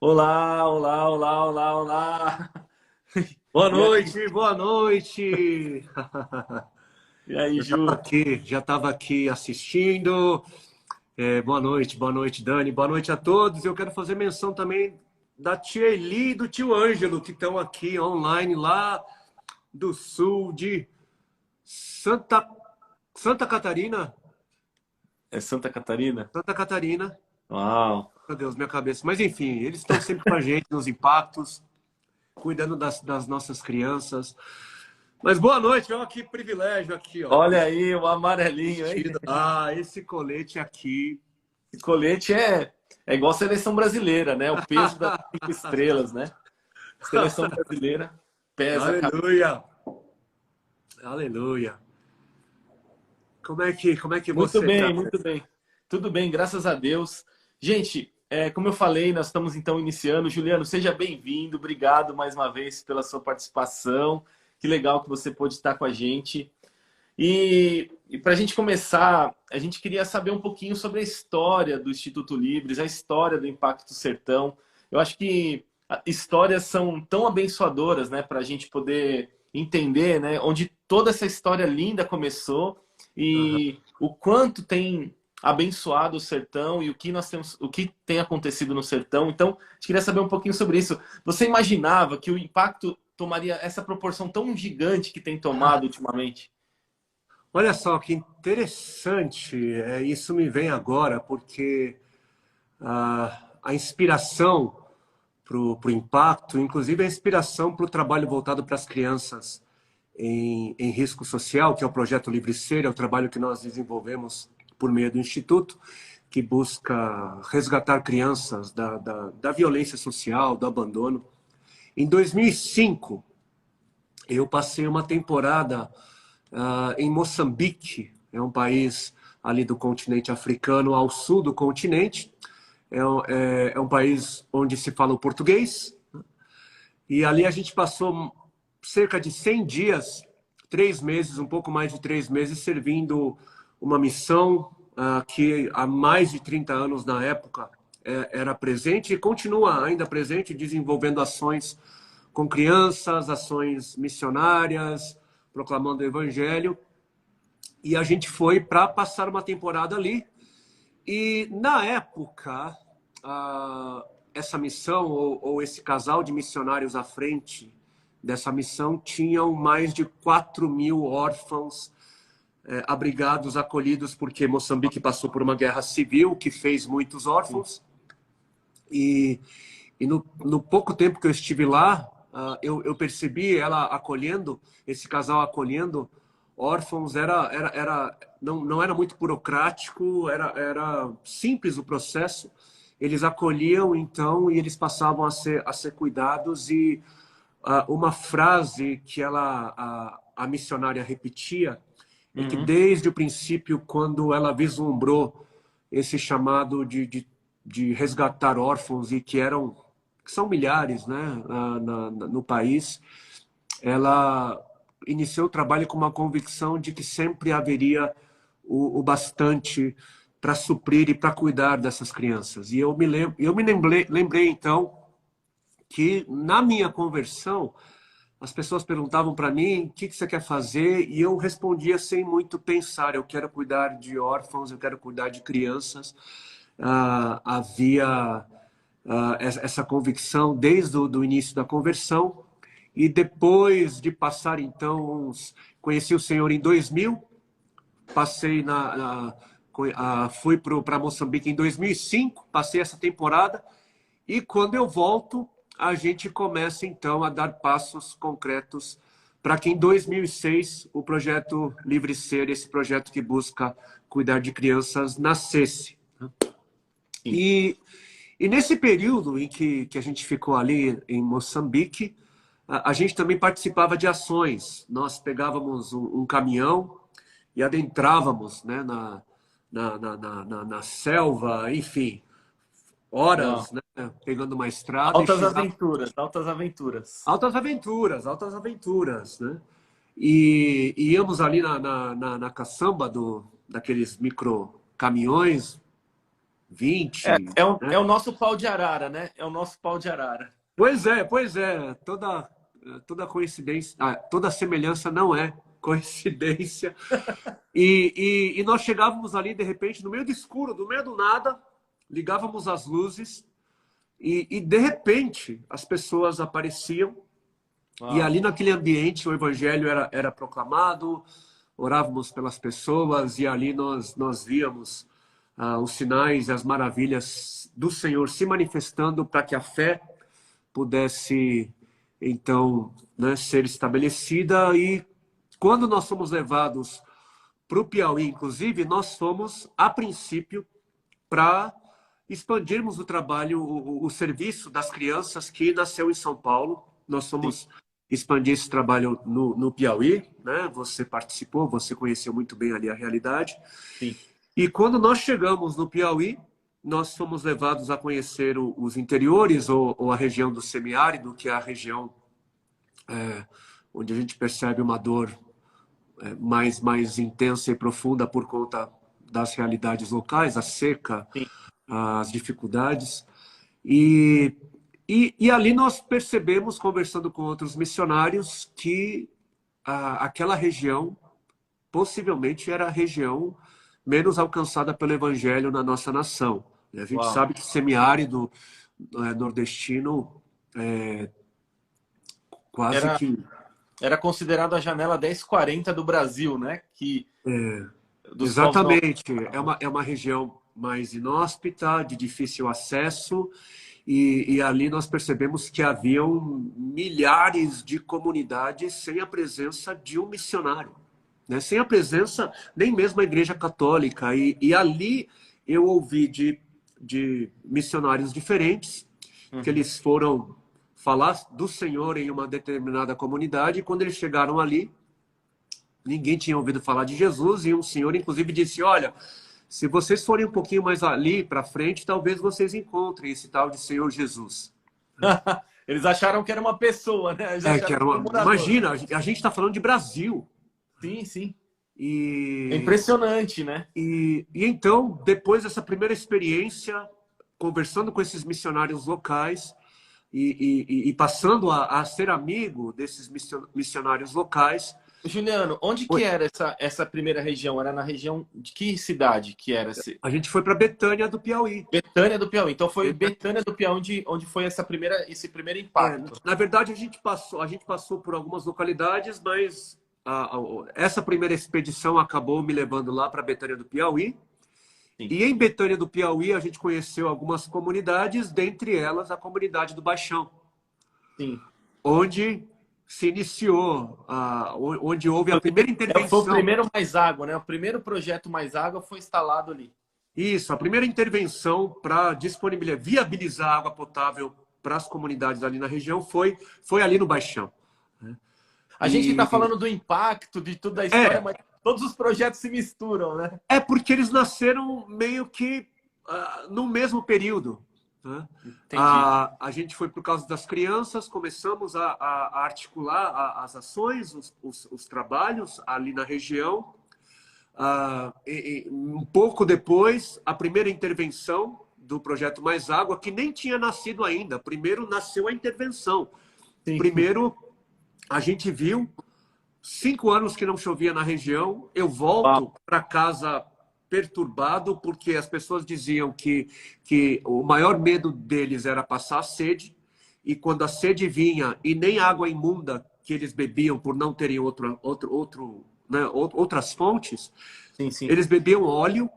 Olá, olá, olá, olá, olá. Boa E aí, noite, boa noite. e aí, Ju? Já estava aqui assistindo. Boa noite, Dani. Boa noite a todos. Eu quero fazer menção também da tia Eli e do tio Ângelo, que estão aqui online lá do sul de Santa, Santa Catarina. É Santa Catarina? Santa Catarina. Uau. Meu Deus, minha cabeça. Mas enfim, eles estão sempre com a gente nos impactos, cuidando das nossas crianças. Mas boa noite, olha que privilégio aqui, ó. Olha aí o amarelinho, hein? Vestido. Esse colete aqui. Esse colete é igual a seleção brasileira, né? O peso das 5 estrelas, né? Seleção brasileira pesa a camisa. Aleluia. Aleluia. Como é que Muito você tá? bem, muito bem. Tudo bem, graças a Deus. Gente, como eu falei, nós estamos então iniciando. Juliano, seja bem-vindo. Obrigado mais uma vez pela sua participação. Que legal que você pôde estar com a gente. E para a gente começar, a gente queria saber um pouquinho sobre a história do Instituto Livres, a história do Impacto Sertão. Eu acho que histórias são tão abençoadoras, né, para a gente poder entender, né, onde toda essa história linda começou Aham. e o quanto tem abençoado o sertão e o que nós temos, o que tem acontecido no sertão. Então, a gente queria saber um pouquinho sobre isso. Você imaginava que o impacto tomaria essa proporção tão gigante que tem tomado ultimamente? Olha só que interessante. Isso me vem agora, porque a inspiração para o impacto, inclusive a inspiração para o trabalho voltado para as crianças em risco social, que é o Projeto Livre Ser, é o trabalho que nós desenvolvemos por meio do Instituto, que busca resgatar crianças da violência social, do abandono. Em 2005, eu passei uma temporada em Moçambique, é um país ali do continente africano, ao sul do continente. É um país onde se fala o português. E ali a gente passou cerca de 100 dias, 3 meses, um pouco mais de 3 meses, servindo uma missão que há mais de 30 anos na época era presente e continua ainda presente, desenvolvendo ações com crianças, ações missionárias, proclamando o evangelho. E a gente foi para passar uma temporada ali. E na época, essa missão, ou esse casal de missionários à frente dessa missão, tinham mais de 4.000 órfãos abrigados, acolhidos, porque Moçambique passou por uma guerra civil que fez muitos órfãos. E no pouco tempo que eu estive lá, eu percebi ela acolhendo, esse casal acolhendo órfãos, não era muito burocrático, era simples o processo. Eles acolhiam, então, e eles passavam a ser cuidados. E uma frase que a missionária repetia é que Uhum. desde o princípio, quando ela vislumbrou esse chamado de resgatar órfãos, e que são milhares, né, no país, ela iniciou o trabalho com uma convicção de que sempre haveria o bastante para suprir e para cuidar dessas crianças. E eu me lembrei então que na minha conversão as pessoas perguntavam para mim o que você quer fazer, e eu respondia sem muito pensar: eu quero cuidar de órfãos, eu quero cuidar de crianças. Havia essa convicção desde o do início da conversão. E depois de passar, então, conheci o Senhor em 2000, passei fui para Moçambique em 2005, passei essa temporada, e quando eu volto, a gente começa, então, a dar passos concretos para que em 2006 o projeto Livre Ser, esse projeto que busca cuidar de crianças, nascesse. Sim. E nesse período em que a gente ficou ali em Moçambique, a gente também participava de ações. Nós pegávamos um caminhão e adentrávamos, né, na selva, enfim, Não. horas, né, pegando uma estrada e Altas chegava. aventuras, altas aventuras. Altas aventuras, né? E íamos ali na caçamba daqueles micro caminhões, 20, né? É o nosso pau de arara, né? É o nosso pau de arara. Pois é. Toda coincidência, toda semelhança não é coincidência. E nós chegávamos ali, de repente, no meio do escuro, no meio do nada, ligávamos as luzes e de repente, as pessoas apareciam e Uau. ali naquele ambiente o evangelho era proclamado, orávamos pelas pessoas e ali nós víamos os sinais e as maravilhas do Senhor se manifestando para que a fé pudesse, então, né, ser estabelecida. E quando nós somos levados para o Piauí, inclusive, nós fomos, a princípio, para expandirmos o trabalho, o serviço das crianças que nasceu em São Paulo. Nós Sim, fomos expandir esse trabalho no Piauí, né? Você participou, você conheceu muito bem ali a realidade. sim. E quando nós chegamos no Piauí, nós fomos levados a conhecer os interiores ou a região do semiárido, que é a região onde a gente percebe uma dor mais intensa e profunda por conta das realidades locais, a seca, Sim. as dificuldades. E, e ali nós percebemos, conversando com outros missionários, que aquela região possivelmente era a região menos alcançada pelo evangelho na nossa nação. A gente Uau. sabe que o semiárido nordestino é quase Era, que era considerado a janela 1040 do Brasil, né? Que, dos povos não. exatamente, é uma região mais inóspita, de difícil acesso, e ali nós percebemos que haviam milhares de comunidades sem a presença de um missionário, né? Sem a presença nem mesmo a Igreja Católica. E ali eu ouvi de missionários diferentes que Uhum. eles foram falar do Senhor em uma determinada comunidade, e quando eles chegaram ali, ninguém tinha ouvido falar de Jesus, e um senhor, inclusive, disse: olha, se vocês forem um pouquinho mais ali para frente, talvez vocês encontrem esse tal de Senhor Jesus. Eles acharam que era uma pessoa, né? Eles acharam que era um morador. Imagina, a gente está falando de Brasil. Sim, sim. É E, impressionante, né? e então, depois dessa primeira experiência, conversando com esses missionários locais e passando a ser amigo desses missionários locais. Juliano, onde que era essa primeira região? Era na região de que cidade que era esse? A gente foi para Betânia do Piauí. Betânia do Piauí. Então foi Betânia do Piauí onde foi esse primeiro impacto. Na verdade, a gente passou por algumas localidades, mas essa primeira expedição acabou me levando lá para Betânia do Piauí. Sim, E em Betânia do Piauí, a gente conheceu algumas comunidades, dentre elas a comunidade do Baixão, sim. onde se iniciou, onde houve a primeira Foi o intervenção. primeiro Mais Água, né? O primeiro projeto Mais Água foi instalado ali. Isso, a primeira intervenção para disponibilizar, viabilizar água potável para as comunidades ali na região foi ali no Baixão, né? A gente está E falando do impacto de tudo da história, é, mas todos os projetos se misturam, né? é porque eles nasceram meio que no mesmo período, né? Entendi. A gente foi por causa das crianças, começamos a articular as ações, os trabalhos ali na região. Um pouco depois, a primeira intervenção do projeto Mais Água, que nem tinha nascido ainda. Primeiro nasceu a intervenção. Sim. Primeiro, a gente viu 5 anos que não chovia na região. Eu Uau. volto para casa perturbado, porque as pessoas diziam que o maior medo deles era passar sede. E quando a sede vinha, e nem água imunda que eles bebiam por não terem né, outras fontes, Sim, sim. eles bebiam óleo,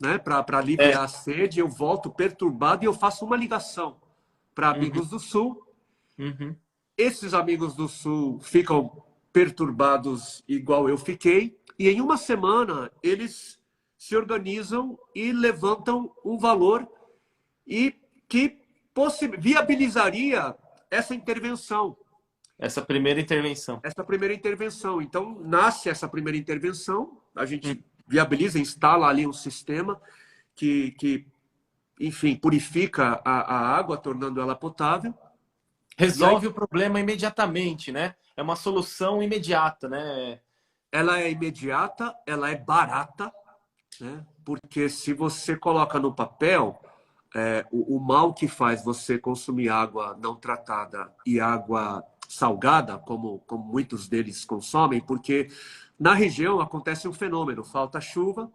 né, para É. aliviar a sede. Eu volto perturbado e eu faço uma ligação para Uhum, amigos do Sul. uhum. Esses amigos do Sul ficam perturbados igual eu fiquei, e em uma semana eles se organizam e levantam um valor e que viabilizaria essa intervenção. Essa primeira intervenção. Essa primeira intervenção. Então, nasce essa primeira intervenção, a Hum. gente viabiliza, instala ali um sistema que enfim, purifica a água, tornando ela potável. E aí Resolve o problema imediatamente, né? É uma solução imediata, né? ela é imediata, ela é barata, né? Porque se você coloca no papel, o mal que faz você consumir água não tratada e água salgada, como muitos deles consomem, porque na região acontece um fenômeno, falta chuva,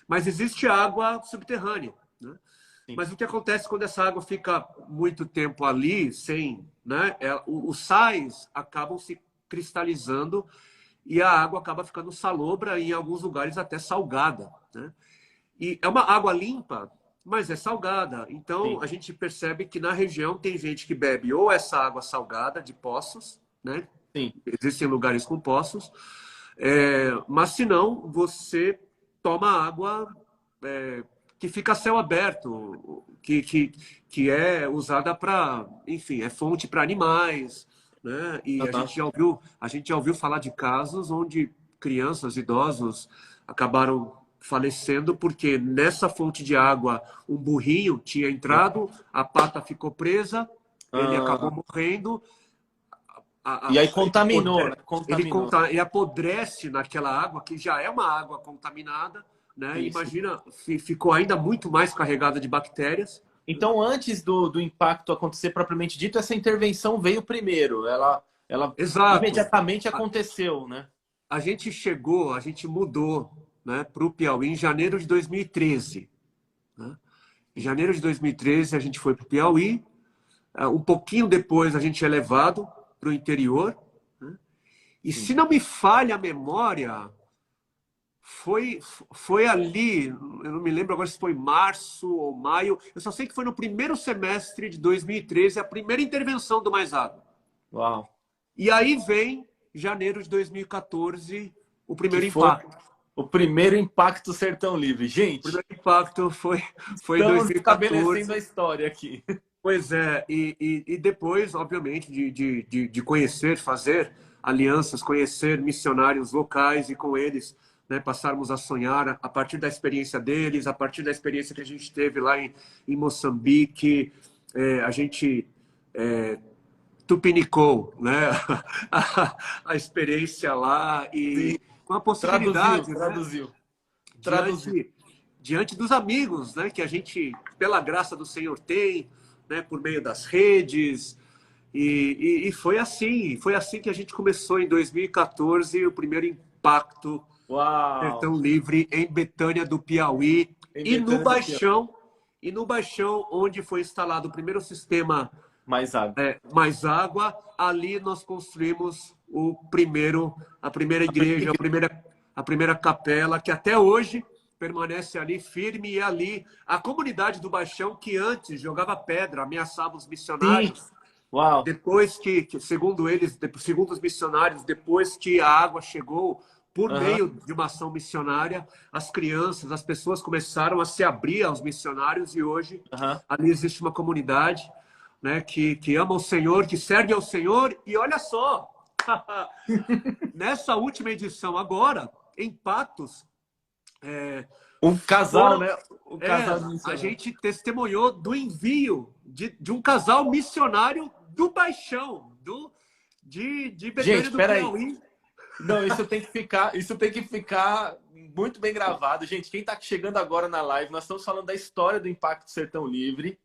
mas existe água subterrânea, né? Sim. Mas o que acontece quando essa água fica muito tempo ali, sem, né, os sais acabam se cristalizando e a água acaba ficando salobra e em alguns lugares até salgada, né? E é uma água limpa, mas é salgada. Então Sim. a gente percebe que na região tem gente que bebe ou essa água salgada de poços, né? Sim. Existem lugares com poços, mas se não, você toma água que fica a céu aberto, que é usada para, enfim, é fonte para animais, né? E Aham. a gente já ouviu falar de casos onde crianças, idosos acabaram falecendo porque nessa fonte de água um burrinho tinha entrado, a pata ficou presa, ele acabou Ah, morrendo, e aí ele contaminou, né? Contaminou. ele apodrece naquela água, que já é uma água contaminada, né? Isso. Imagina, ficou ainda muito mais carregada de bactérias. Então, antes do impacto acontecer propriamente dito, essa intervenção veio primeiro. Ela Exato. imediatamente A, aconteceu, né? a gente mudou, né, para o Piauí em janeiro de 2013. Né? Em janeiro de 2013, a gente foi para o Piauí. Um pouquinho depois, a gente é levado para o interior. Né? E Sim. se não me falha a memória, Foi, foi ali, eu não me lembro agora se foi março ou maio, eu só sei que foi no primeiro semestre de 2013, a primeira intervenção do Mais Água. Uau. E aí vem janeiro de 2014, o Que primeiro foi impacto. o primeiro impacto Sertão Livre. O Gente, primeiro impacto foi em estamos estabelecendo 2014. a história aqui. Pois é, e depois, obviamente, de conhecer, fazer alianças, conhecer missionários locais e com eles, né, passarmos a sonhar a partir da experiência deles, a partir da experiência que a gente teve lá em Moçambique, a gente tupinicou, né, a experiência lá Sim. e com a Traduziu, possibilidade, né, traduziu, traduziu. diante, diante dos amigos, né, que a gente, pela graça do Senhor, tem, né, por meio das redes. E foi assim que a gente começou em 2014, o primeiro impacto Uau! Sertão Livre em Betânia do Piauí Em e no Betânia do Piauí. Baixão, onde foi instalado o primeiro sistema Mais água. mais água, ali nós construímos a primeira A primeira igreja, igreja. a primeira capela, que até hoje permanece ali firme e ali a comunidade do Baixão que antes jogava pedra, ameaçava os Sim. missionários, Uau. depois segundo eles, segundo os missionários, depois que a água chegou por Aham, meio de uma ação missionária, as crianças, as pessoas começaram a se abrir aos missionários e hoje aham. ali existe uma comunidade, né, que ama o Senhor, que serve ao Senhor. E olha só, nessa última edição agora, em Patos, Um casal, foram, né? O casal de a missionários. gente testemunhou do envio de um casal missionário do Baixão, de Betânia Gente, do peraí. Piauí. Não, isso tem que ficar muito bem gravado. Gente, quem está chegando agora na live, nós estamos falando da história do Impacto Sertão Livre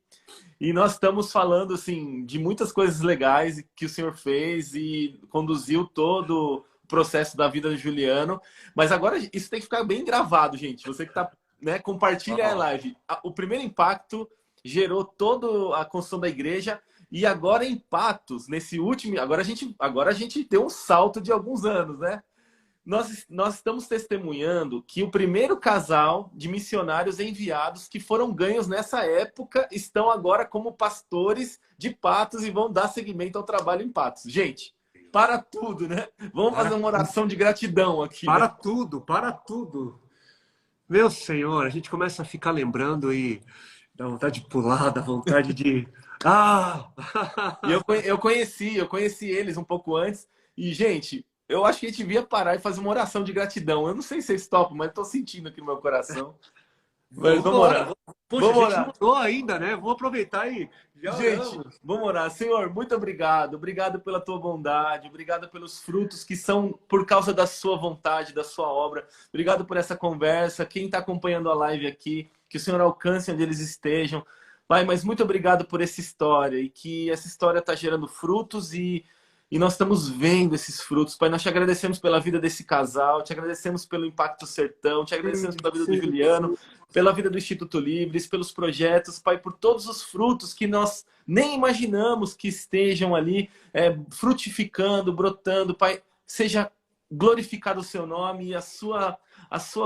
e nós estamos falando assim de muitas coisas legais que o senhor fez e conduziu todo o processo da vida do Juliano. Mas agora isso tem que ficar bem gravado, gente. Você que está, né, compartilha a live. O primeiro impacto gerou toda a construção da igreja. E agora em Patos, nesse último, agora a gente deu um salto de alguns anos, né? Nós estamos testemunhando que o primeiro casal de missionários enviados que foram ganhos nessa época estão agora como pastores de Patos e vão dar seguimento ao trabalho em Patos. Gente, para tudo, né? Vamos fazer uma oração de gratidão aqui, né? Para tudo, para tudo. Meu Senhor, a gente começa a ficar lembrando e dá vontade de pular, dá vontade de. Ah! E eu conheci eles um pouco antes. E, gente, eu acho que a gente devia parar e fazer uma oração de gratidão. Eu não sei se vocês topam, mas estou sentindo aqui no meu coração. Mas Vamos vamos embora. orar. Poxa, a Vamos gente não orar. orou ainda, né? Vamos aproveitar e já Gente, oramos. vamos orar. Senhor, muito obrigado. Obrigado pela tua bondade. Obrigado pelos frutos que são por causa da sua vontade, da sua obra. Obrigado por essa conversa. Quem está acompanhando a live aqui, que o Senhor alcance onde eles estejam. Pai, mas muito obrigado por essa história e que essa história está gerando frutos e nós estamos vendo esses frutos. Pai, nós te agradecemos pela vida desse casal, te agradecemos pelo Impacto Sertão, te agradecemos pela vida do Sim, Juliano, sim. pela vida do Instituto Livres, pelos projetos, Pai, por todos os frutos que nós nem imaginamos que estejam ali frutificando, brotando. Pai, seja glorificado o seu nome e a sua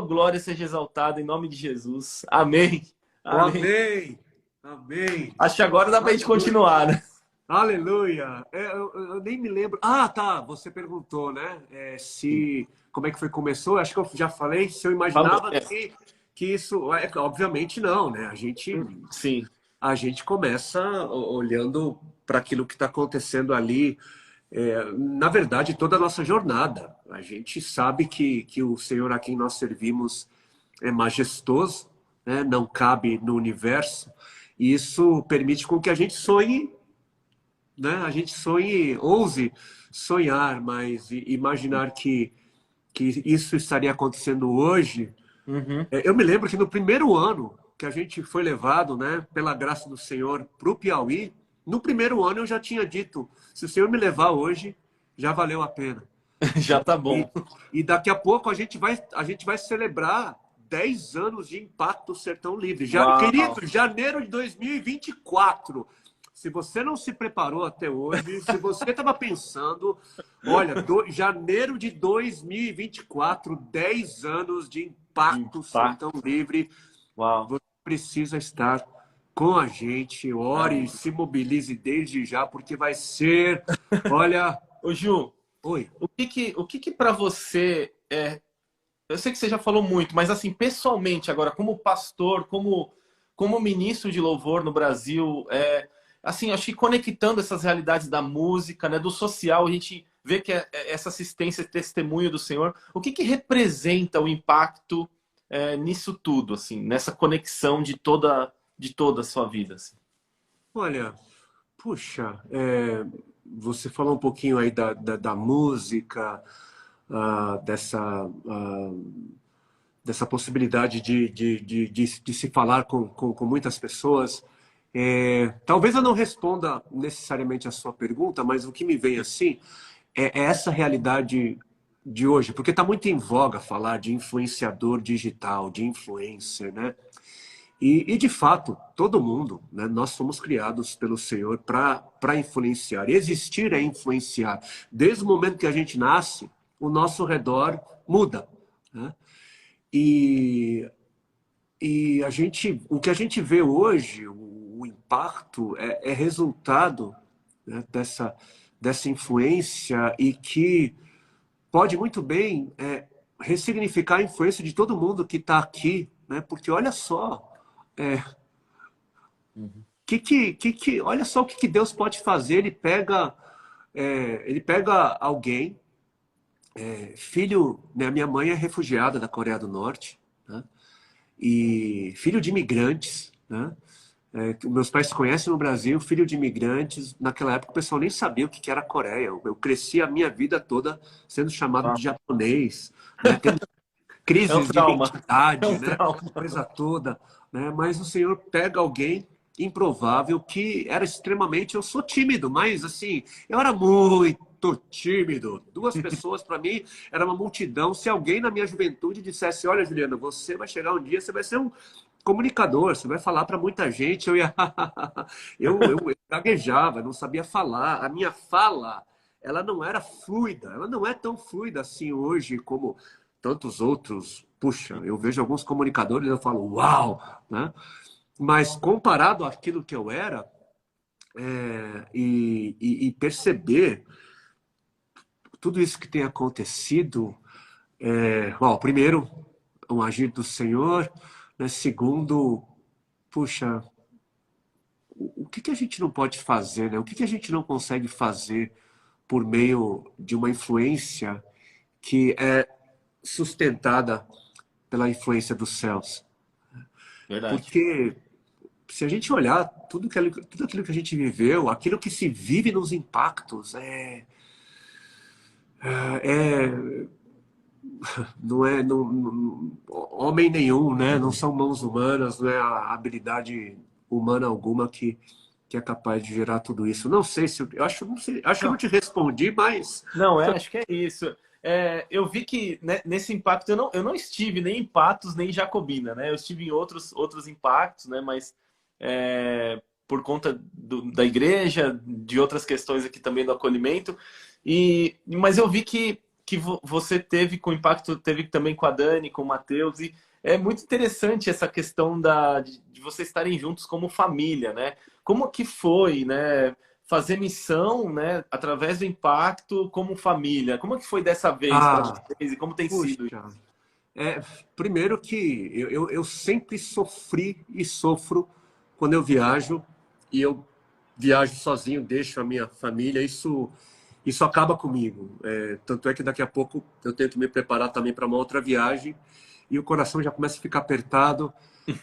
glória seja exaltada em nome de Jesus. Amém. Oh, Amém. amém. Amém. Acho que agora dá pra gente continuar, né? Aleluia! Eu nem me lembro. Ah, tá. Você perguntou, né? Se como é que foi começou? Acho que eu já falei. Se eu Falou. imaginava que isso, obviamente não, né? Sim. A gente começa olhando para aquilo que está acontecendo ali. Na verdade, toda a nossa jornada. A gente sabe que o Senhor a quem nós servimos é majestoso, né? Não cabe no universo. E isso permite com que a gente sonhe, né? A gente sonhe, ouse sonhar, mas imaginar que isso estaria acontecendo hoje. Uhum. Eu me lembro que no primeiro ano que a gente foi levado, né, pela graça do Senhor, para o Piauí, no primeiro ano eu já tinha dito: se o Senhor me levar hoje, já valeu a pena. Já tá E, bom. e daqui a pouco a gente vai celebrar 10 anos de Impacto Sertão Livre. Já, Uau. querido, janeiro de 2024. Se você não se preparou até hoje, se você estava pensando, olha, janeiro de 2024, 10 anos de De Impacto Sertão impacto. Livre, Uau. você precisa estar com a gente. Ore, Amém. se mobilize desde já, porque vai ser, olha, Ô, Ju, oi. o que que para você eu sei que você já falou muito, mas assim, pessoalmente agora, como pastor, como ministro de louvor no Brasil, assim, acho que conectando essas realidades da música, né, do social, a gente vê que essa assistência e testemunho do Senhor, o que que representa o impacto nisso tudo, assim, nessa conexão de toda a sua vida, assim? Olha, puxa, você falou um pouquinho aí da música, dessa, dessa possibilidade de se falar com muitas pessoas. Talvez eu não responda necessariamente a sua pergunta, mas o que me vem assim é essa realidade de hoje, porque está muito em voga falar de influenciador digital, de influencer, né? De fato, todo mundo, né, nós somos criados pelo Senhor para influenciar. Existir é influenciar. Desde o momento que a gente nasce, o nosso redor muda, né? E, o que a gente vê hoje, o impacto, é resultado, né, dessa influência e que pode muito bem ressignificar a influência de todo mundo que está aqui, né? Porque olha só. É, Uhum. olha só o que Deus pode fazer. Ele pega alguém, filho, né, minha mãe é refugiada da Coreia do Norte, né, e filho de imigrantes, né, meus pais se conhecem no Brasil, filho de imigrantes. Naquela época o pessoal nem sabia o que era a Coreia. Eu cresci a minha vida toda sendo chamado Uau. de japonês, né, tendo É um crises de trauma. É identidade, um né? Aquela trauma. coisa toda, né? Mas o Senhor pega alguém improvável que era extremamente. Eu sou tímido, mas assim, eu era muito tímido. Duas pessoas para mim era uma multidão. Se alguém na minha juventude dissesse: olha, Juliana, você vai chegar um dia, você vai ser um comunicador, você vai falar para muita gente, eu ia eu gaguejava, não sabia falar. A minha fala, ela não era fluida, ela não é tão fluida assim hoje como tantos outros. Puxa, eu vejo alguns comunicadores e eu falo, uau, né? Mas comparado àquilo que eu era, e perceber tudo isso que tem acontecido, bom, primeiro, um agir do Senhor, né? Segundo, puxa, o que a gente não pode fazer, né? O que a gente não consegue fazer por meio de uma influência que é sustentada pela influência dos céus? Verdade. Porque se a gente olhar tudo aquilo que a gente viveu, aquilo que se vive nos impactos, é não, homem nenhum, né? Não são mãos humanas, não é a habilidade humana alguma que é capaz de gerar tudo isso. Não sei se eu acho, não sei, acho que eu não te respondi, mas Não, acho que é isso. Eu vi que né, nesse impacto eu não estive nem em Patos nem em Jacobina, né? Eu estive em outros impactos, né? Mas por conta da igreja, de outras questões aqui também do acolhimento. Mas eu vi que você teve com impacto, teve também com a Dani, com o Matheus, e é muito interessante essa questão de vocês estarem juntos como família, né? Como que foi, né? Fazer missão, né, através do impacto como família. Como é que foi dessa vez para ah, vocês e como tem sido? puxa, primeiro que eu sempre sofri e sofro quando eu viajo e eu viajo sozinho, deixo a minha família, isso acaba comigo. Tanto é que daqui a pouco eu tenho que me preparar também para uma outra viagem e o coração já começa a ficar apertado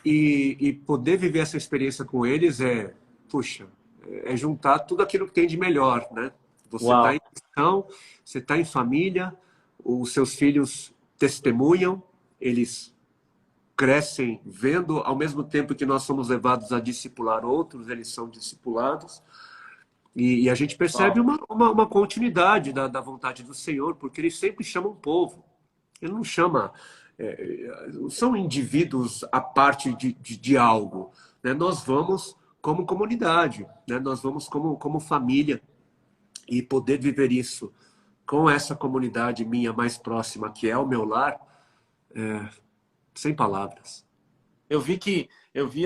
e poder viver essa experiência com eles puxa, é juntar tudo aquilo que tem de melhor, né? Você está Uau, em missão, você está em família, os seus filhos testemunham, eles crescem vendo, ao mesmo tempo que nós somos levados a discipular outros, eles são discipulados. E a gente percebe uau. uma continuidade da vontade do Senhor, porque ele sempre chama um povo. Ele não chama. São indivíduos à parte de algo. Né? Nós vamos como comunidade, né? Nós vamos como família. E poder viver isso com essa comunidade minha mais próxima, que é o meu lar, sem palavras. Eu vi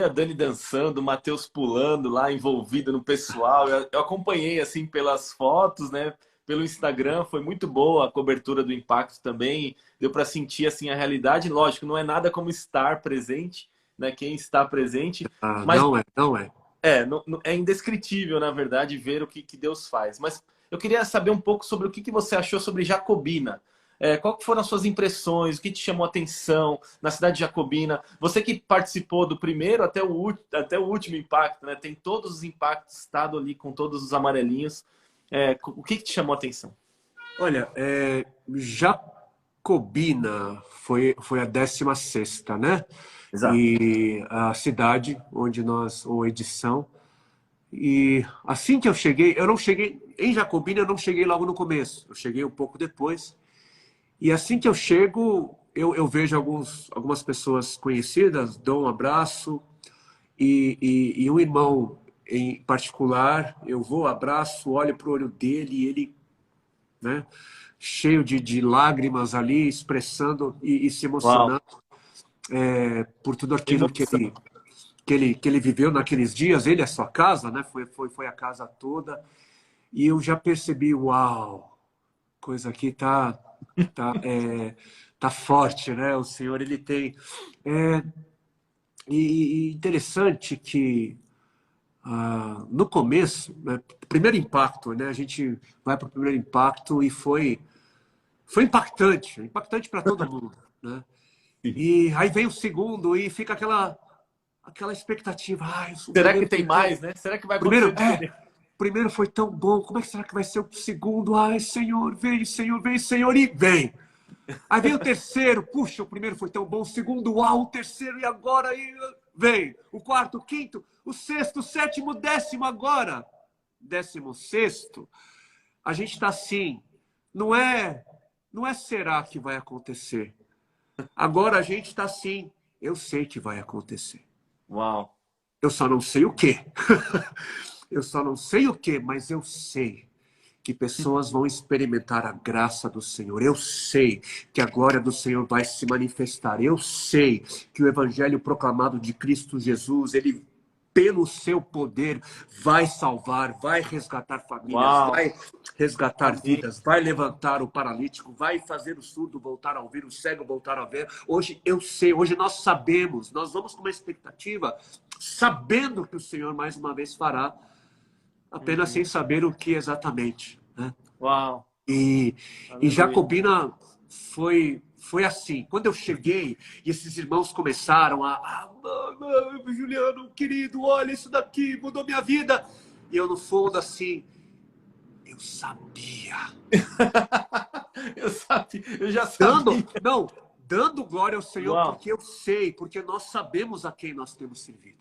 a Dani dançando, o Matheus pulando lá, envolvido no pessoal. Eu acompanhei assim pelas fotos, né? Pelo Instagram, foi muito boa a cobertura do impacto também. Deu para sentir assim a realidade. Lógico, não é nada como estar presente, né? Quem está presente, Ah, mas não é. é indescritível, na verdade, ver o que Deus faz. Mas eu queria saber um pouco sobre o que você achou sobre Jacobina. Qual que foram as suas impressões? O que te chamou a atenção na cidade de Jacobina? Você que participou do primeiro até o último impacto, né? Tem todos os impactos, estado ali com todos os amarelinhos. O que te chamou a atenção? Olha, Jacobina foi a 16ª, né? Exato. E a cidade onde ou edição. E assim que eu não cheguei, em Jacobina eu não cheguei logo no começo, eu cheguei um pouco depois. E assim que eu chego, eu vejo algumas pessoas conhecidas, dou um abraço, e um irmão em particular, eu vou, abraço, olho para o olho dele, e ele, né, cheio de lágrimas ali, expressando e se Uau, emocionando por tudo aquilo emoção. que ele viveu naqueles dias, ele, a sua casa, né, foi a casa toda, e eu já percebi, uau, coisa aqui tá forte, né? O Senhor, ele tem. É, e interessante que no começo, né, primeiro impacto, né? A gente vai para o primeiro impacto e foi impactante para todo mundo, né? E aí vem o segundo e fica aquela expectativa. O Será que primeiro tem foi tão, mais, né? Será que vai primeiro acontecer diferente? primeiro foi tão bom. Como é que será que vai ser o segundo? Ai, Senhor, vem, Senhor, e vem. Aí vem o terceiro, puxa, o primeiro foi tão bom, o segundo, uau, o terceiro, e agora aí vem o quarto, o quinto, o sexto, o sétimo, o décimo agora. 16º, a gente está assim, não é será que vai acontecer. Agora a gente está assim, eu sei que vai acontecer. Uau. Eu só não sei o quê. Eu só não sei o quê, mas eu sei que pessoas vão experimentar a graça do Senhor. Eu sei que a glória do Senhor vai se manifestar. Eu sei que o evangelho proclamado de Cristo Jesus, ele pelo seu poder vai salvar, vai resgatar famílias, Uau. vai resgatar Amém. vidas, vai levantar o paralítico, vai fazer o surdo voltar a ouvir, o cego voltar a ver. Hoje eu sei, hoje nós sabemos, nós vamos com uma expectativa, sabendo que o Senhor mais uma vez fará, apenas Uhum. sem saber o que exatamente, né? Uau. E Aleluia. Jacobina foi assim. Quando eu cheguei e esses irmãos começaram Juliano, querido, olha isso daqui, mudou minha vida. E eu no fundo assim, eu sabia. Eu já sabia. Dando glória ao Senhor, Uau. porque eu sei, porque nós sabemos a quem nós temos servido.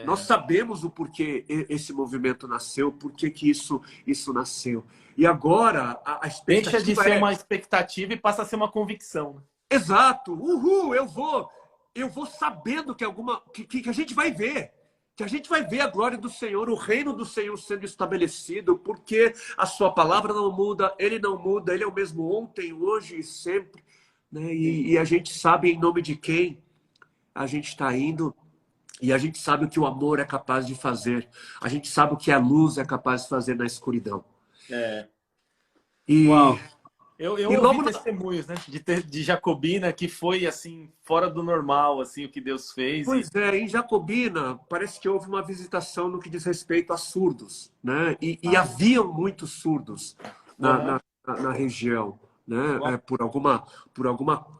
Nós sabemos o porquê esse movimento nasceu, por que isso nasceu. E agora a Deixa de expectativa ser é... uma expectativa e passa a ser uma convicção, né? Exato! Uhul! Eu vou sabendo que a gente vai ver. Que a gente vai ver a glória do Senhor, o reino do Senhor sendo estabelecido, porque a sua palavra não muda, ele não muda, ele é o mesmo ontem, hoje e sempre. Né? E a gente sabe em nome de quem a gente está indo, e a gente sabe o que o amor é capaz de fazer. A gente sabe o que a luz é capaz de fazer na escuridão. É. E, Uau. Eu e ouvi logo... testemunhos, né, de Jacobina que foi assim fora do normal, assim o que Deus fez. Pois é, em Jacobina parece que houve uma visitação no que diz respeito a surdos, né? E haviam muitos surdos na região, né? Por alguma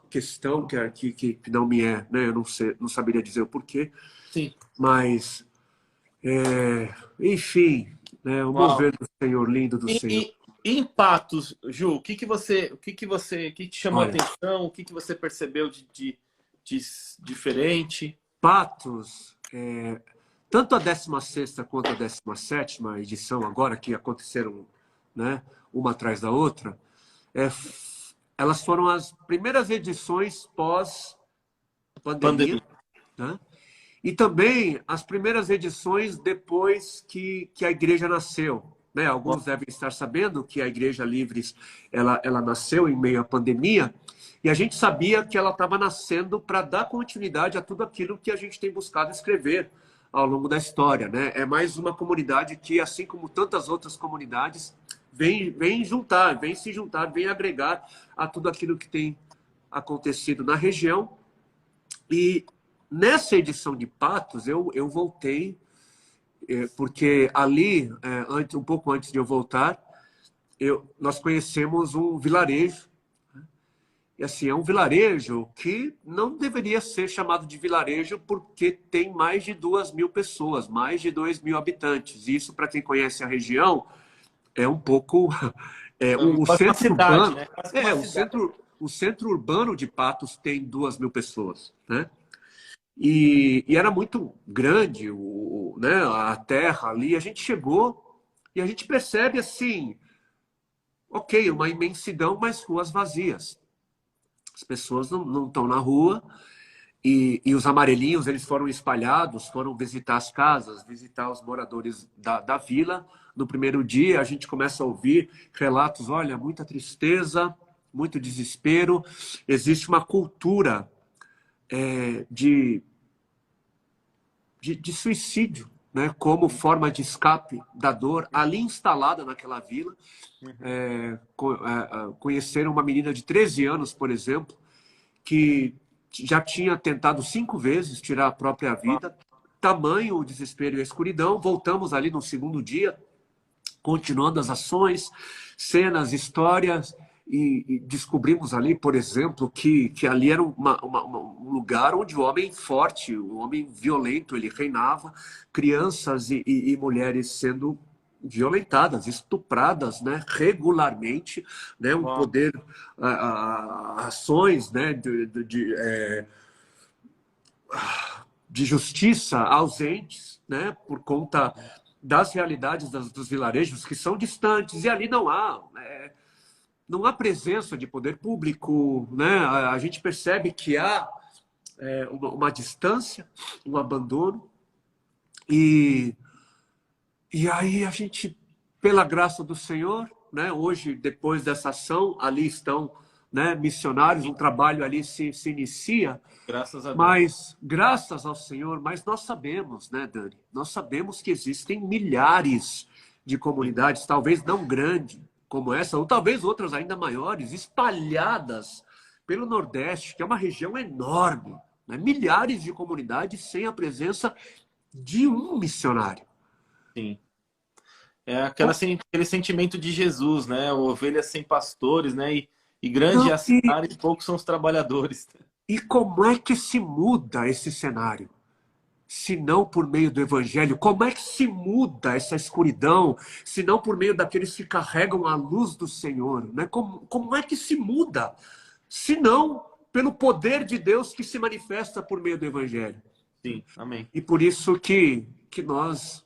questão que não me é, né? Eu não sei, não saberia dizer o porquê, Sim. mas enfim, né? O Uau. mover do Senhor, lindo do Senhor. E em Patos, Ju, o que te chamou a Olha, atenção? O que você percebeu de diferente? Patos, tanto a 16ª quanto a 17ª edição agora, que aconteceram, né, uma atrás da outra, elas foram as primeiras edições pós-pandemia, Pandemia. né? E também as primeiras edições depois que a igreja nasceu. Né? Alguns devem estar sabendo que a Igreja Livres ela nasceu em meio à pandemia, e a gente sabia que ela estava nascendo para dar continuidade a tudo aquilo que a gente tem buscado escrever ao longo da história. Né? É mais uma comunidade que, assim como tantas outras comunidades, vem se juntar, vem agregar a tudo aquilo que tem acontecido na região. E nessa edição de Patos, eu voltei, porque ali, um pouco antes de eu voltar, nós conhecemos um vilarejo. E assim, é um vilarejo que não deveria ser chamado de vilarejo porque tem mais de 2.000 pessoas, mais de 2.000 habitantes. E isso, para quem conhece a região, é um pouco... o Quase uma centro cidade, urbano... né? Quase uma cidade. O centro urbano de Patos tem 2.000 pessoas, né? E era muito grande, né, a terra ali. A gente chegou e a gente percebe assim, ok, uma imensidão, mas ruas vazias. As pessoas não estão na rua, e os amarelinhos, eles foram espalhados, foram visitar as casas, visitar os moradores da vila. No primeiro dia, a gente começa a ouvir relatos, olha, muita tristeza, muito desespero. Existe uma cultura de suicídio, né, como forma de escape da dor, ali instalada naquela vila. Conheceram uma menina de 13 anos, por exemplo, que já tinha tentado 5 vezes tirar a própria vida. Tamanho o desespero e a escuridão. Voltamos ali no segundo dia, continuando as ações, cenas, histórias, e descobrimos ali, por exemplo, que ali era um lugar onde o homem forte, o homem violento, ele reinava, crianças e mulheres sendo violentadas, estupradas, né, regularmente, né, um poder, ações, né, de justiça ausentes, né, por conta das realidades dos vilarejos que são distantes, e ali não há presença de poder público, né? A gente percebe que há uma distância, um abandono, e aí a gente, pela graça do Senhor, né? Hoje, depois dessa ação, ali estão, né, missionários, um trabalho ali se inicia. Graças a Deus. Mas, graças ao Senhor, mas nós sabemos, né, Dani? Nós sabemos que existem milhares de comunidades, talvez não grandes como essa, ou talvez outras ainda maiores, espalhadas pelo Nordeste, que é uma região enorme, né? Milhares de comunidades sem a presença de um missionário. Sim. É aquele sentimento de Jesus, né? Ovelhas sem pastores, né? E grande é a cidade e poucos são os trabalhadores. E como é que se muda esse cenário? Se não por meio do Evangelho, como é que se muda essa escuridão, se não por meio daqueles que carregam a luz do Senhor? Né? Como é que se muda? Se não pelo poder de Deus que se manifesta por meio do Evangelho. Sim, amém. E por isso que nós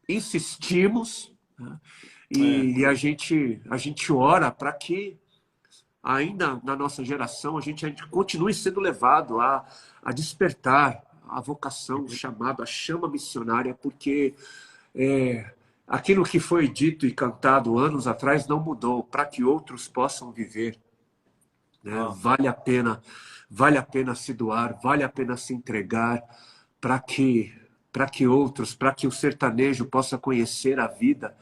insistimos, né? É, E a gente ora para que ainda na nossa geração a gente continue sendo levado a despertar a vocação, o chamado, a chama missionária, porque aquilo que foi dito e cantado anos atrás não mudou, para que outros possam viver, né? ó, Vale a pena se doar, vale a pena se entregar para que outros, para que o sertanejo possa conhecer a vida.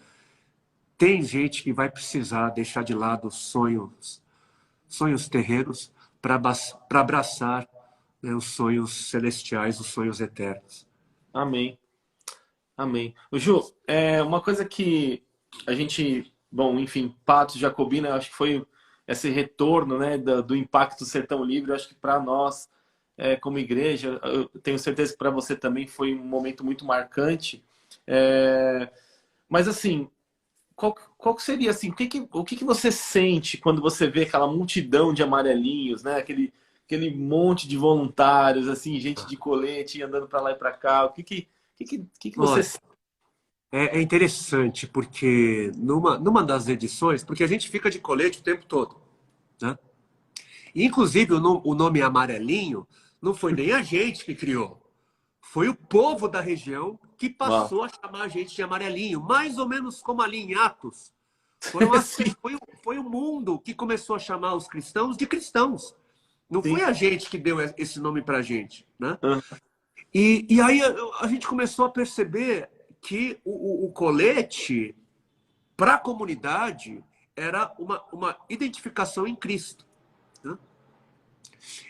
Tem gente que vai precisar deixar de lado sonhos terrenos para abraçar, né, os sonhos celestiais, os sonhos eternos. amém. Amém. Ô, Ju, uma coisa que a gente, bom, enfim, Patos Jacobina, acho que foi esse retorno, né, do impacto do Sertão Livre, acho que para nós, como igreja, eu tenho certeza que para você também foi um momento muito marcante. É, mas assim, qual que seria assim, o que que você sente quando você vê aquela multidão de amarelinhos, né, aquele monte de voluntários, assim, gente de colete andando para lá e para cá, o que que você Olha, é interessante porque numa das edições, porque a gente fica de colete o tempo todo, né? Inclusive o nome amarelinho não foi nem a gente que criou. Foi o povo da região que Uau. passou a chamar a gente de amarelinho, mais ou menos como ali em Atos. Foram as, Sim, foi o mundo que começou a chamar os cristãos de cristãos. Não foi sim. a gente que deu esse nome para a gente, né? Ah, E aí a gente começou a perceber que o colete, para a comunidade, era uma identificação em Cristo, né?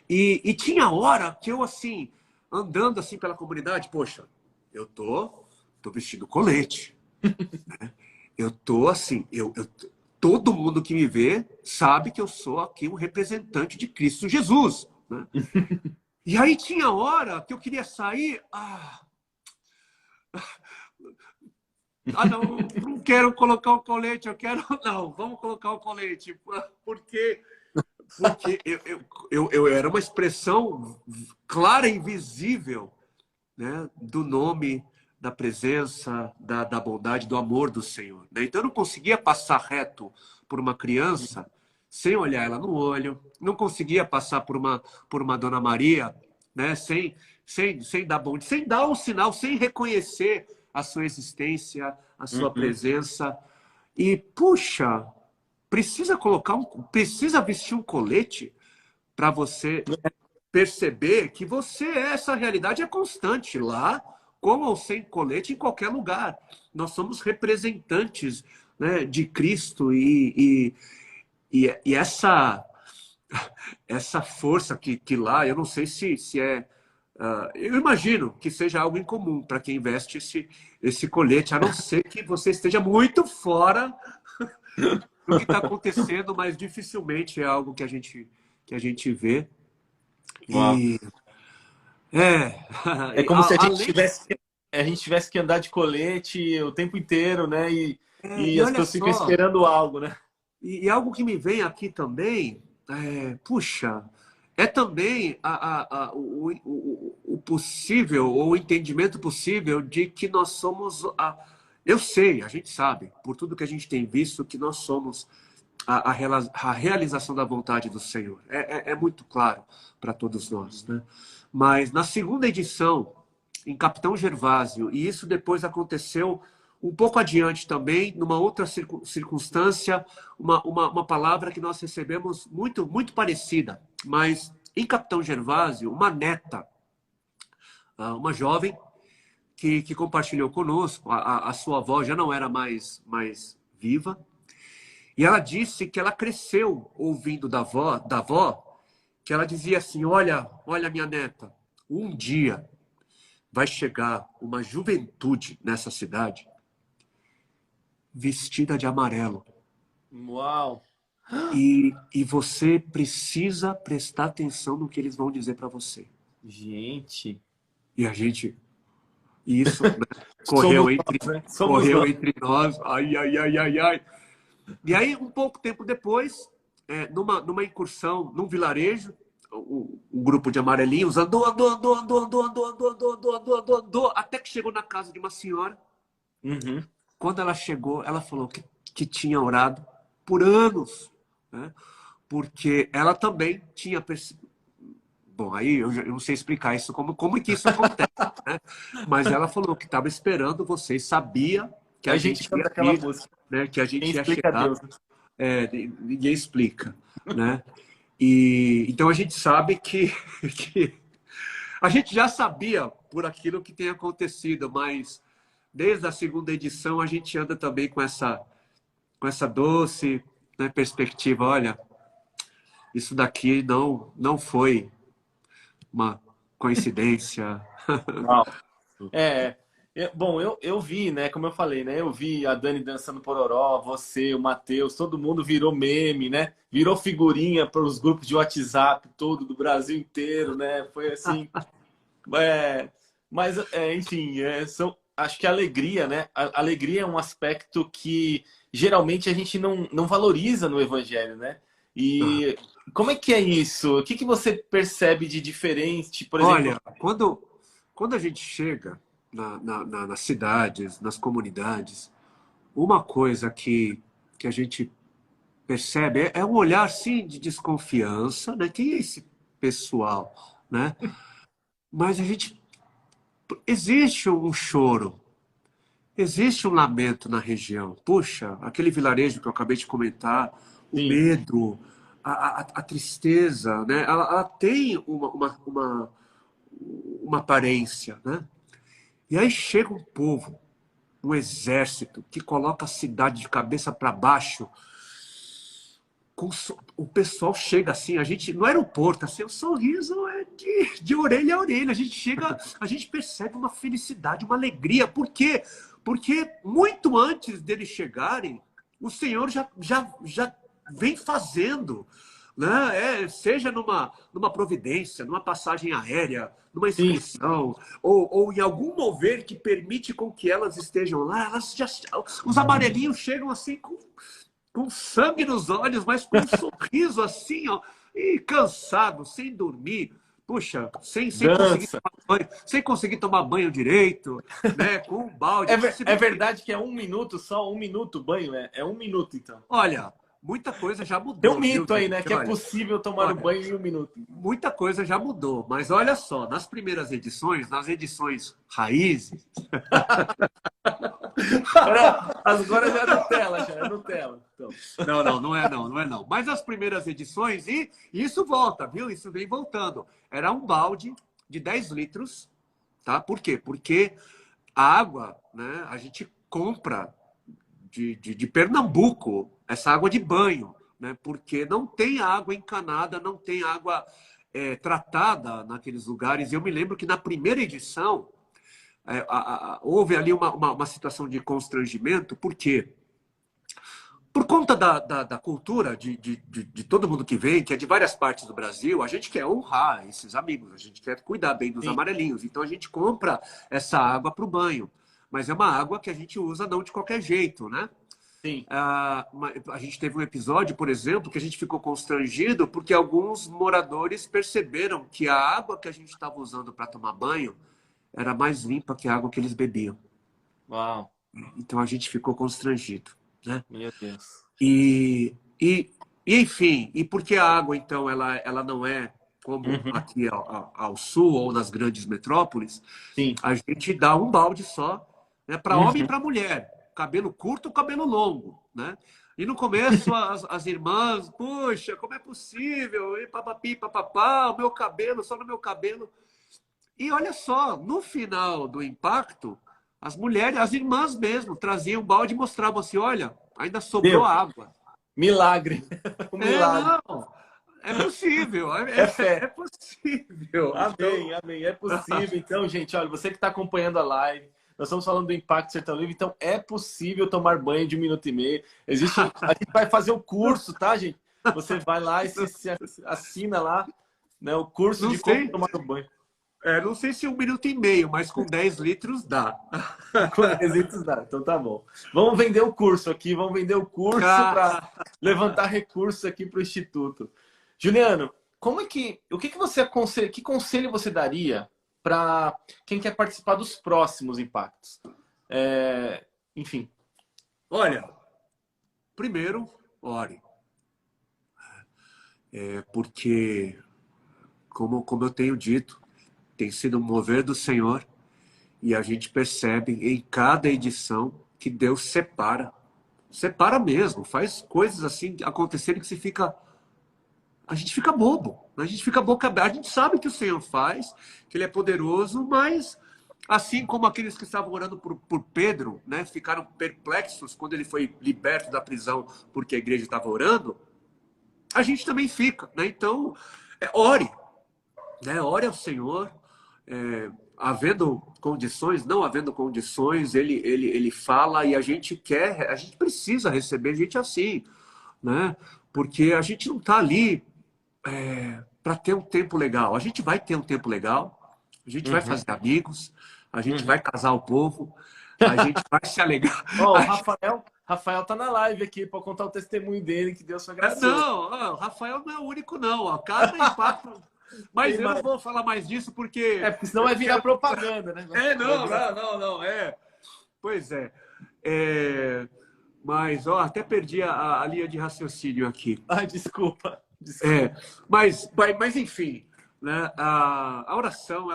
E tinha hora que eu, assim, andando assim pela comunidade, poxa, eu tô vestindo colete. Eu tô assim, todo mundo que me vê sabe que eu sou aqui um representante de Cristo Jesus, né? E aí tinha hora que eu queria sair, não quero colocar o colete, eu quero, não, vamos colocar o colete, porque eu era uma expressão clara e visível, né, do nome, da presença, da bondade, do amor do Senhor, né? Então eu não conseguia passar reto por uma criança sem olhar ela no olho, não conseguia passar por uma Dona Maria, né, sem dar bom, sem dar um sinal, sem reconhecer a sua existência, a sua uhum. presença. E, puxa, precisa vestir um colete para você perceber que essa realidade é constante lá, com ou sem colete, em qualquer lugar. Nós somos representantes, né, de Cristo e essa força que lá, eu não sei se é. Eu imagino que seja algo incomum para quem veste esse colete, a não ser que você esteja muito fora do que está acontecendo, mas dificilmente é algo que a gente vê. Uau. E é, É como se além a gente tivesse que andar de colete o tempo inteiro, né? E e as olha pessoas ficam só, esperando algo, né? e algo que me vem aqui também, puxa, é também o possível, ou o entendimento possível de que nós somos. Eu sei, a gente sabe, por tudo que a gente tem visto, que nós somos a realização da vontade do Senhor. É muito claro para todos nós, né? Mas na segunda edição, em Capitão Gervásio, e isso depois aconteceu um pouco adiante também, numa outra circunstância, uma palavra que nós recebemos muito parecida. Mas em Capitão Gervásio, uma neta, uma jovem, que compartilhou conosco, a sua avó já não era mais viva, e ela disse que ela cresceu ouvindo da avó, que ela dizia assim: olha minha neta, um dia vai chegar uma juventude nessa cidade vestida de amarelo. Uau! E você precisa prestar atenção no que eles vão dizer para você. Gente, E a gente, isso, né, somos nós, né? Somos correu nós. entre nós. Ai, ai, ai, ai, ai. E aí, um pouco tempo depois, numa incursão, num vilarejo, um grupo de amarelinhos andou, até que chegou na casa de uma senhora. Uhum. Quando ela chegou, ela falou que tinha orado por anos, né? Porque ela também tinha percebido. Bom, aí eu não sei explicar isso, como que isso acontece, né? Mas ela falou que estava esperando vocês, sabia que a A gente gente ia canta aquela vir, música. né? Que a Quem gente ia explica a chegar, Deus. ninguém explica, né? E então a gente sabe que a gente já sabia por aquilo que tem acontecido, mas desde a segunda edição a gente anda também com essa doce, né, perspectiva. Olha, isso daqui não foi uma coincidência. Uau. É, bom, eu vi, né? Como eu falei, né? Eu vi a Dani dançando pororó, você, o Matheus, todo mundo virou meme, né? Virou figurinha para os grupos de WhatsApp todo do Brasil inteiro, né? Foi assim. É, mas, enfim, acho que a alegria, né? A alegria é um aspecto que geralmente a gente não valoriza no Evangelho, né? E como é que é isso? O que que você percebe de diferente, por exemplo? Olha, quando a gente chega nas cidades, nas comunidades, uma coisa que a gente percebe é um olhar, sim, de desconfiança, né? Quem é esse pessoal, né? Mas a gente existe um choro, existe um lamento na região. Puxa, aquele vilarejo que eu acabei de comentar, o Sim, medo, a tristeza, né? Ela tem uma aparência, né? E aí chega um povo, um exército, que coloca a cidade de cabeça para baixo. O pessoal chega assim, a gente, no aeroporto, assim, o sorriso é de orelha a orelha. A gente chega, a gente percebe uma felicidade, uma alegria. Por quê? Porque muito antes deles chegarem, o Senhor já vem fazendo, né? Seja numa providência, numa passagem aérea, numa sim, inscrição, ou em algum mover que permite com que elas estejam lá, os amarelinhos chegam assim com sangue nos olhos, mas com um sorriso assim, ó, e cansado, sem dormir, puxa, dança. sem conseguir tomar banho direito, né? Com um balde. Se É bem que, verdade que é um minuto só, um minuto o banho, é um minuto então. olha, muita coisa já Tem um mudou, viu, mito aí, né? gente? Que é possível tomar o Olha, banho em um minuto. muita coisa já mudou, mas olha só, nas primeiras edições, nas edições raízes, Agora já é Nutella, já é Nutella. Então. não. Mas as primeiras edições, e isso volta, viu? Isso vem voltando. Era um balde de 10 litros, tá? Por quê? Porque a água, né, a gente compra de Pernambuco, essa água de banho, né? Porque não tem água encanada, não tem água tratada naqueles lugares. Eu me lembro que na primeira edição, houve ali uma situação de constrangimento, por quê? Por conta da cultura de todo mundo que vem, que é de várias partes do Brasil, a gente quer honrar esses amigos, a gente quer cuidar bem dos Sim, amarelinhos. Então a gente compra essa água para o banho. Mas é uma água que a gente usa não de qualquer jeito, né? sim. A gente teve um episódio, por exemplo, que a gente ficou constrangido porque alguns moradores perceberam que a água que a gente estava usando para tomar banho era mais limpa que a água que eles bebiam. Uau, Então a gente ficou constrangido, né? meu Deus. E, e, enfim, e porque a água, então, ela não é como Uhum, aqui ao sul ou nas grandes metrópoles, sim. a gente dá um balde só, né, para homem e Uhum. para mulher, cabelo curto ou cabelo longo, né? E no começo as irmãs, puxa, como é possível? E papapi, papapá, o meu cabelo, só no meu cabelo. E olha só, no final do impacto, as mulheres, as irmãs mesmo, traziam um balde e mostravam assim, olha, ainda sobrou Deu. água. Milagre. Um milagre. Não, é possível, É é fé. possível. Amém, Então, amém. É possível. Então, gente, olha, você que está acompanhando a live, nós estamos falando do Impacto Sertão Livre, então é possível tomar banho de 1 minuto e meio. A gente vai fazer o curso, tá, gente? Você vai lá e se assina lá, né, o curso não de como sei, tomar o banho. não sei se 1 minuto e meio, mas com 10 litros dá. Com 10 litros dá. Então tá bom. Vamos vender o curso aqui, vamos vender o curso para levantar recursos aqui para o Instituto. Juliano, como é que, o que que você aconselha, que conselho você daria para quem quer participar dos próximos impactos? Enfim. Olha, primeiro, ore. Porque, como eu tenho dito, tem sido um mover do Senhor e a gente percebe em cada edição que Deus separa. Separa mesmo, faz coisas assim acontecerem que a gente fica bobo, a gente fica boca aberta. A gente sabe que o Senhor faz, que Ele é poderoso, mas assim como aqueles que estavam orando por Pedro, né, ficaram perplexos quando ele foi liberto da prisão porque a igreja estava orando, a gente também fica, né? Então, ore, né? Ore ao Senhor, havendo condições, não havendo condições, ele fala e a gente quer, a gente precisa receber gente assim, né? Porque a gente não está ali para ter um tempo legal. A gente vai ter um tempo legal, a gente vai Uhum, fazer amigos, a gente uhum. vai casar o povo, a gente vai se alegrar. Ó, o Rafael tá na live aqui para contar o testemunho dele, que Deus foi gracioso. Não, o Rafael não é o único, não. Ó. Cada impacto. Mas Tem eu não mais. vou falar mais disso porque Porque senão eu vai não virar quero. propaganda, né? Vai Não, virar... não, não, não. Pois é. É, Mas, ó, até perdi a linha de raciocínio aqui. Ai, desculpa. É, Desculpa. mas enfim, né, a oração,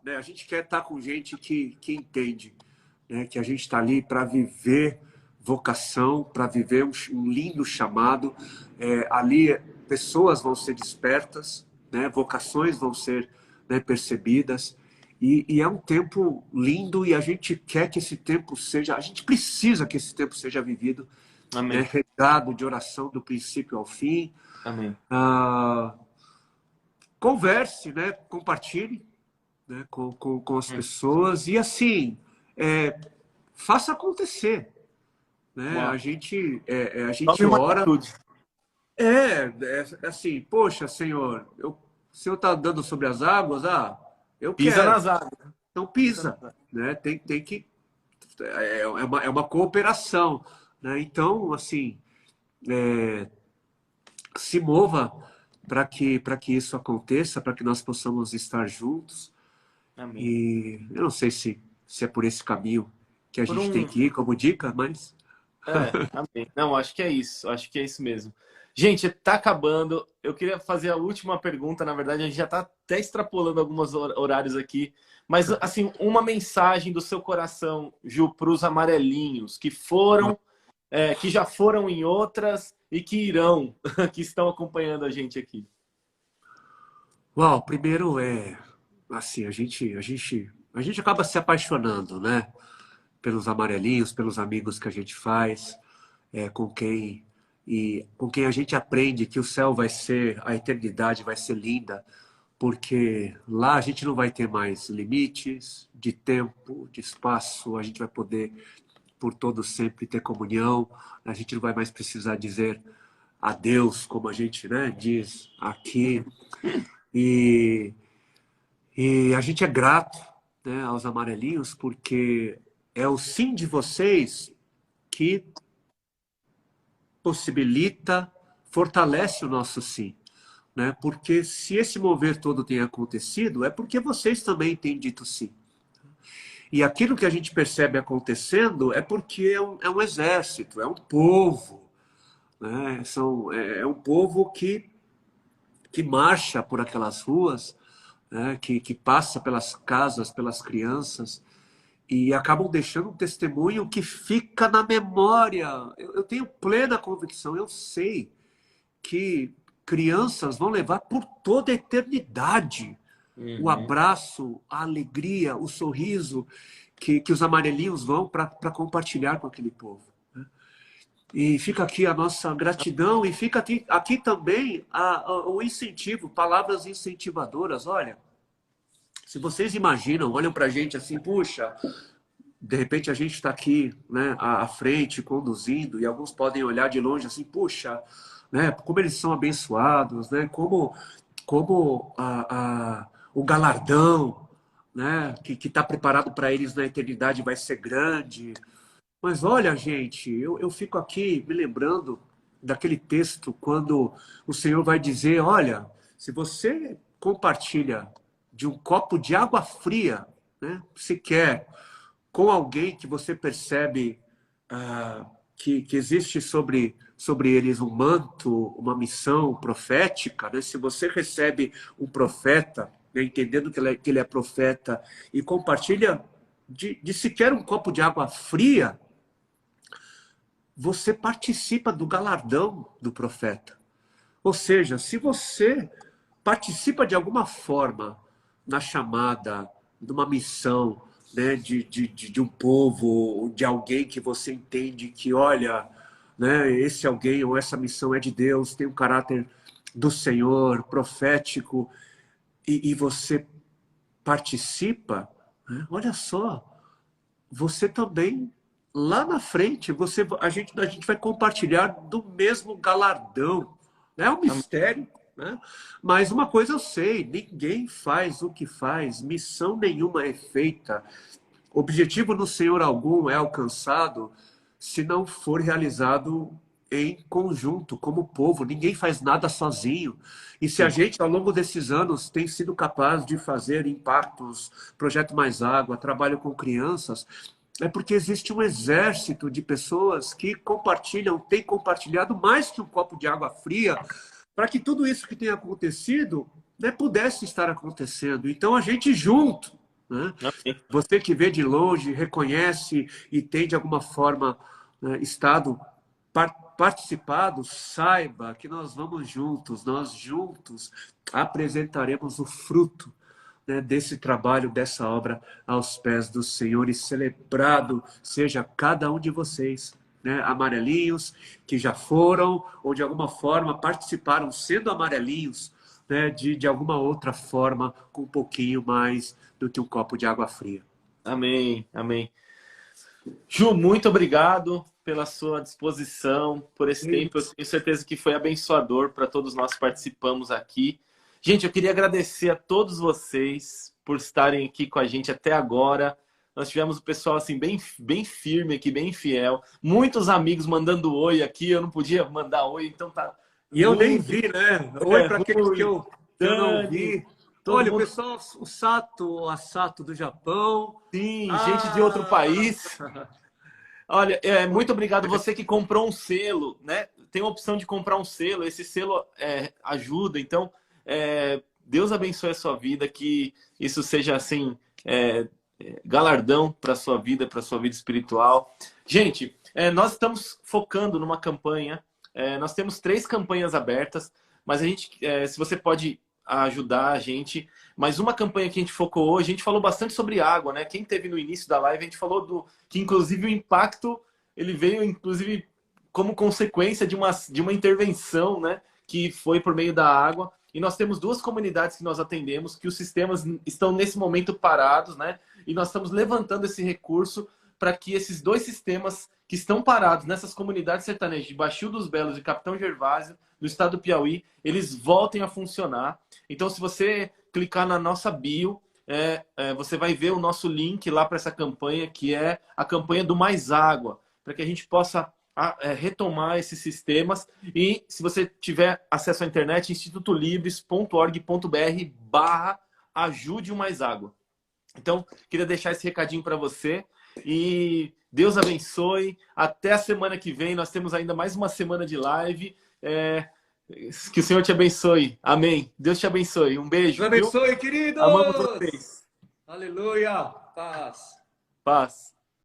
né, a gente quer estar com gente que entende, né, que a gente está ali para viver vocação, para viver um lindo chamado. Ali pessoas vão ser despertas, né, vocações vão ser, né, percebidas. E é um tempo lindo e a gente quer que esse tempo seja, a gente precisa que esse tempo seja vivido, né, Amém. regado de oração do princípio ao fim. Amém. Ah, Converse, né? Compartilhe, né? Com as pessoas e assim faça acontecer, né? Uau. A Tome gente uma ora, atitude. assim, poxa, Senhor, o Senhor está andando sobre as águas, eu Pisa quero, nas águas. então Pisa pisa, nas águas. né? Tem que é uma cooperação, né? Então, assim, se mova para que isso aconteça, para que nós possamos estar juntos. Amém. E eu não sei se é por esse caminho que a Por gente tem um. que ir como dica, mas Amém. Não, acho que é isso. Acho que é isso mesmo. Gente, tá acabando. Eu queria fazer a última pergunta. Na verdade, a gente já tá até extrapolando alguns horários aqui. Mas, assim, uma mensagem do seu coração, Ju, para os amarelinhos que foram, que já foram em outras e que irão, que estão acompanhando a gente aqui. uau, primeiro assim, a gente acaba se apaixonando, né? Pelos amarelinhos, pelos amigos que a gente faz, com quem a gente aprende que o céu vai ser, a eternidade vai ser linda, porque lá a gente não vai ter mais limites de tempo, de espaço, a gente vai poder por todo sempre ter comunhão, a gente não vai mais precisar dizer adeus, como a gente, né, diz aqui, e, e a gente é grato, né, aos amarelinhos, porque é o sim de vocês que possibilita, fortalece o nosso sim. Né? Porque se esse mover todo tem acontecido, é porque vocês também têm dito sim. E aquilo que a gente percebe acontecendo é porque é um exército, é um povo. Né? É um povo que marcha por aquelas ruas, né? Que passa pelas casas, pelas crianças, e acabam deixando um testemunho que fica na memória. Eu tenho plena convicção, eu sei que crianças vão levar por toda a eternidade o Uhum. abraço, a alegria, o sorriso que os amarelinhos vão para compartilhar com aquele povo. Né? E fica aqui a nossa gratidão e fica aqui também o incentivo, palavras incentivadoras. Olha, se vocês imaginam, olham para a gente assim, puxa, de repente a gente está aqui, né, à frente, conduzindo, e alguns podem olhar de longe assim, puxa, né, como eles são abençoados, né, como o galardão, né, que está preparado para eles na eternidade vai ser grande. Mas olha, gente, eu fico aqui me lembrando daquele texto quando o Senhor vai dizer, olha, Se você compartilha de um copo de água fria, né, sequer, com alguém que você percebe que existe sobre eles um manto, uma missão profética, né? Se você recebe um profeta, né, entendendo que ele é profeta, e compartilha de sequer um copo de água fria, você participa do galardão do profeta. Ou seja, se você participa de alguma forma na chamada, de uma missão, né, de um povo, de alguém que você entende que, olha, né, esse alguém ou essa missão é de Deus, tem um caráter do Senhor, profético, e você participa, né, olha só, você também, lá na frente, a gente vai compartilhar do mesmo galardão. É um mistério, né? Mas uma coisa eu sei, ninguém faz o que faz, missão nenhuma é feita, objetivo no Senhor algum é alcançado se não for realizado em conjunto, como povo. Ninguém faz nada sozinho. E se a gente, ao longo desses anos, tem sido capaz de fazer impactos, Projeto Mais Água, trabalho com crianças, é porque existe um exército de pessoas que compartilham, tem compartilhado mais que um copo de água fria, para que tudo isso que tem acontecido, né, pudesse estar acontecendo. Então, a gente junto, né? Você que vê de longe, reconhece e tem, de alguma forma, né, estado participado, saiba que nós vamos juntos, nós juntos apresentaremos o fruto, né, desse trabalho, dessa obra aos pés do Senhor, e celebrado seja cada um de vocês, né, amarelinhos, que já foram ou de alguma forma participaram sendo amarelinhos, né, de alguma outra forma, com um pouquinho mais do que um copo de água fria. Amém, amém. Ju, muito obrigado pela sua disposição, por esse tempo. Eu tenho certeza que foi abençoador para todos nós que participamos aqui. Gente, eu queria agradecer a todos vocês por estarem aqui com a gente até agora. Nós tivemos o pessoal assim bem firme aqui, bem fiel. Muitos amigos mandando oi aqui. Eu não podia mandar oi, então tá. E eu nem vi, né? Oi para aqueles que eu não vi. Olha, o pessoal, a Sato do Japão. Sim, gente de outro país. Olha, muito obrigado. Você que comprou um selo, né? Tem a opção de comprar um selo. Esse selo ajuda. Então, Deus abençoe a sua vida. Que isso seja, assim, galardão para a sua vida espiritual. Gente, nós estamos focando numa campanha. Nós temos 3 campanhas abertas. Mas a gente, se você pode ajudar a gente. Mas uma campanha que a gente focou hoje, a gente falou bastante sobre água, né? Quem teve no início da live, a gente falou que inclusive o impacto, ele veio inclusive como consequência de uma intervenção, né? Que foi por meio da água. E nós temos 2 comunidades que nós atendemos, que os sistemas estão nesse momento parados, né? E nós estamos levantando esse recurso para que esses 2 sistemas que estão parados nessas comunidades sertanejas de Baixio dos Belos e Capitão Gervásio, no estado do Piauí, eles voltem a funcionar. Então, se você clicar na nossa bio, você vai ver o nosso link lá para essa campanha, que é a campanha do Mais Água, para que a gente possa retomar esses sistemas. E se você tiver acesso à internet, institutolibres.org.br/ajude o Mais Água. Então, queria deixar esse recadinho para você. E Deus abençoe. Até a semana que vem. Nós temos ainda mais uma semana de live. Que o Senhor te abençoe. Amém. Deus te abençoe. Um beijo. Deus abençoe, queridos. Amamos vocês. Aleluia. Paz. Paz.